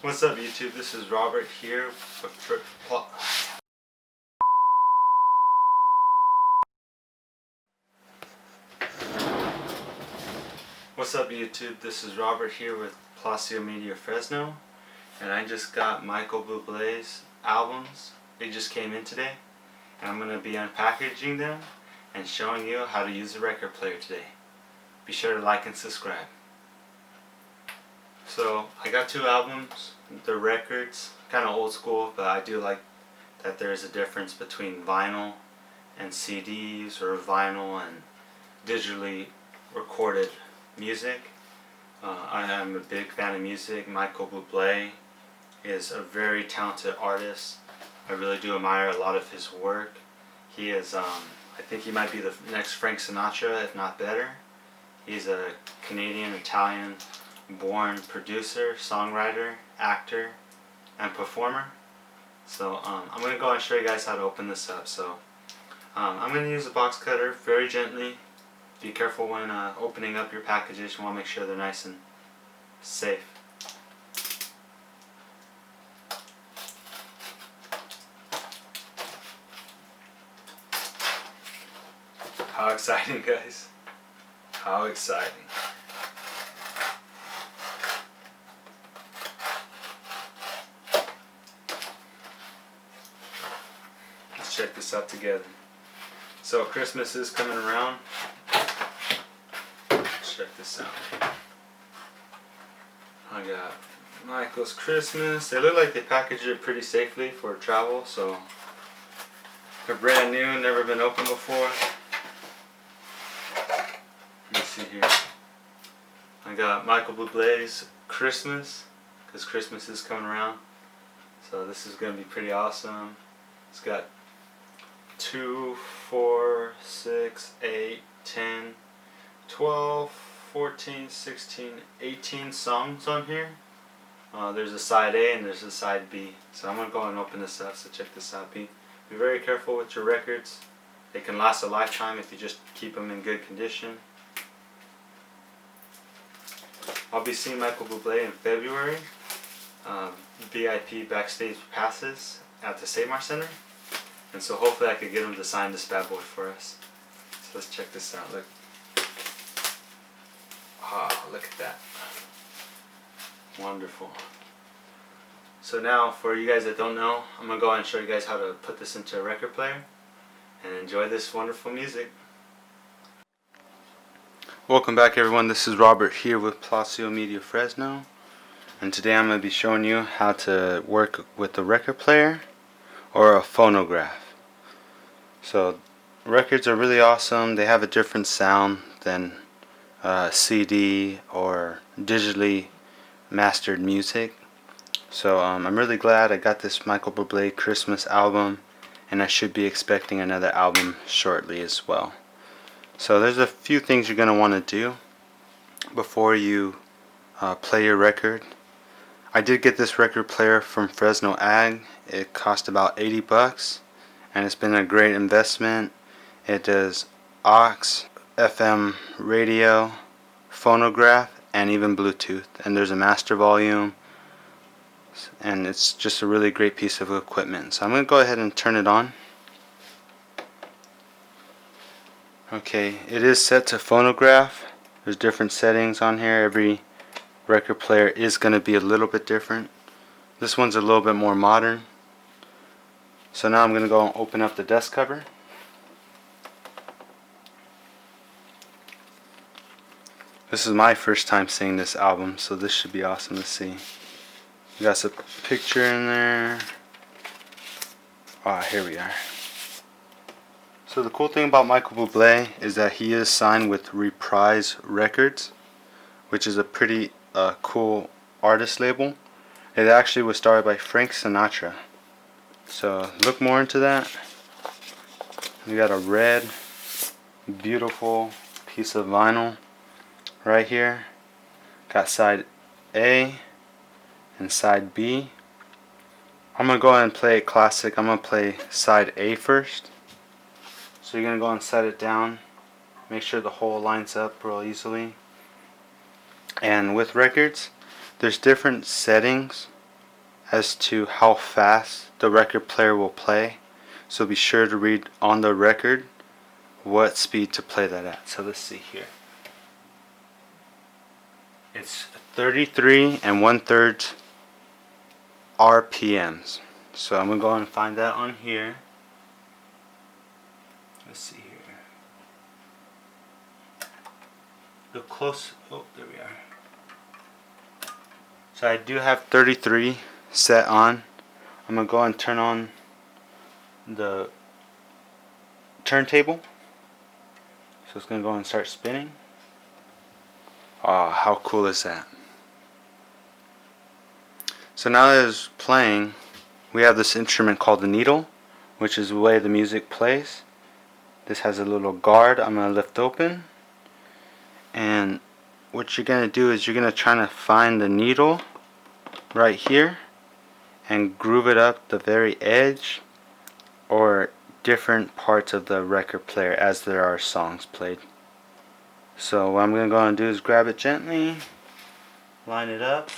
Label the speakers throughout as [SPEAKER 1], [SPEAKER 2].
[SPEAKER 1] What's up, YouTube? This is Robert here with What's up, YouTube? This is Robert here with Placio Media Fresno, and I just got Michael Buble's albums. They just came in today, and I'm going to be unpackaging them and showing you how to use the record player today. Be sure to like and subscribe. So I got two albums. They're records, kind of old school, but I do like that there's a difference between vinyl and CDs, or vinyl and digitally recorded music. I am a big fan of music. Michael Buble is a very talented artist. I really do admire a lot of his work. He is, I think he might be the next Frank Sinatra, if not better. He's a Canadian, Italian born producer, songwriter, actor, and performer. So I'm going to go and show you guys how to open this up. So I'm going to use a box cutter very gently. Be careful when opening up your packages. You want to make sure they're nice and safe. How exciting, guys. How exciting. Let's check this out together. So Christmas is coming around. Let's check this out. I got Michael's Christmas. They look like they packaged it pretty safely for travel, so they're brand new, never been opened before. Let's see here. I got Michael Buble's Christmas, because Christmas is coming around. So this is going to be pretty awesome. It's got 2, 4, 6, 8, 10, 12, 14, 16, 18 songs on here. There's a side A and there's a side B. So I'm going to go and open this up, so check this out. Be very careful with your records. They can last a lifetime if you just keep them in good condition. I'll be seeing Michael Buble in February. VIP backstage passes at the State Mart Center. And so hopefully I could get him to sign this bad boy for us. So let's check this out. Look. Ah, look at that. Wonderful. So now, for you guys that don't know, I'm going to go ahead and show you guys how to put this into a record player and enjoy this wonderful music. Welcome back, everyone. This is Robert here with Placio Media Fresno. And today I'm going to be showing you how to work with the record player or a phonograph. So records are really awesome. They have a different sound than CD or digitally mastered music. So I'm really glad I got this Michael Buble Christmas album, and I should be expecting another album shortly as well. So there's a few things you're going to want to do before you play your record. I did get this record player from Fresno Ag. It cost about 80 bucks, and it's been a great investment. It does aux, FM radio, phonograph, and even Bluetooth. And there's a master volume, and it's just a really great piece of equipment. So I'm going to go ahead and turn it on. Okay, it is set to phonograph. There's different settings on here. Every record player is going to be a little bit different. This one's a little bit more modern. So now I'm going to go and open up the dust cover. This is my first time seeing this album, so this should be awesome to see. We got a picture in there. Ah, here we are. So the cool thing about Michael Buble is that he is signed with Reprise Records, which is a pretty cool artist label. It actually was started by Frank Sinatra. So look more into that. We got a red, beautiful piece of vinyl right here. Got side A and side B. I'm going to go ahead and play it classic. I'm going to play side A first. So you're going to go and set it down. Make sure the hole lines up real easily. And with records, there's different settings as to how fast the record player will play. So be sure to read on the record what speed to play that at. So let's see here. It's 33 1/3 RPMs. So I'm going to go and find that on here. Let's see here. Look close. Oh, there we are. So I do have 33 set on. I'm going to go and turn on the turntable. So it's going to go and start spinning. Oh, how cool is that? So now that it's playing, we have this instrument called the needle, which is the way the music plays. This has a little guard I'm going to lift open. And what you're going to do is you're going to try to find the needle right here and groove it up the very edge or different parts of the record player as there are songs played. So what I'm going to go and do is grab it gently, line it up,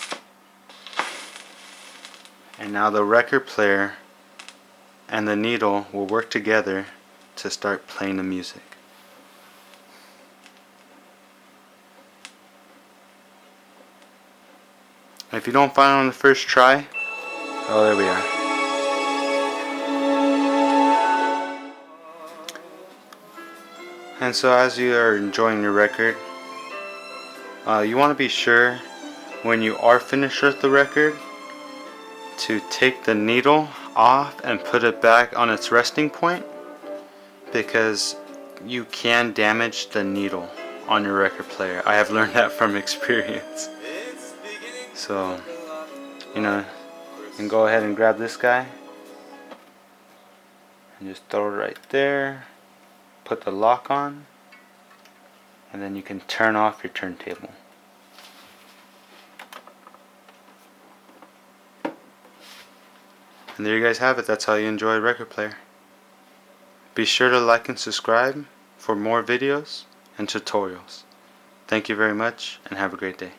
[SPEAKER 1] and now the record player and the needle will work together to start playing the music. If you don't find it on the first try, oh, there we are. And so as you are enjoying your record, you want to be sure when you are finished with the record to take the needle off and put it back on its resting point, because you can damage the needle on your record player. I have learned that from experience. So, you can go ahead and grab this guy and just throw it right there, put the lock on, and then you can turn off your turntable. And there you guys have it. That's how you enjoy a record player. Be sure to like and subscribe for more videos and tutorials. Thank you very much and have a great day.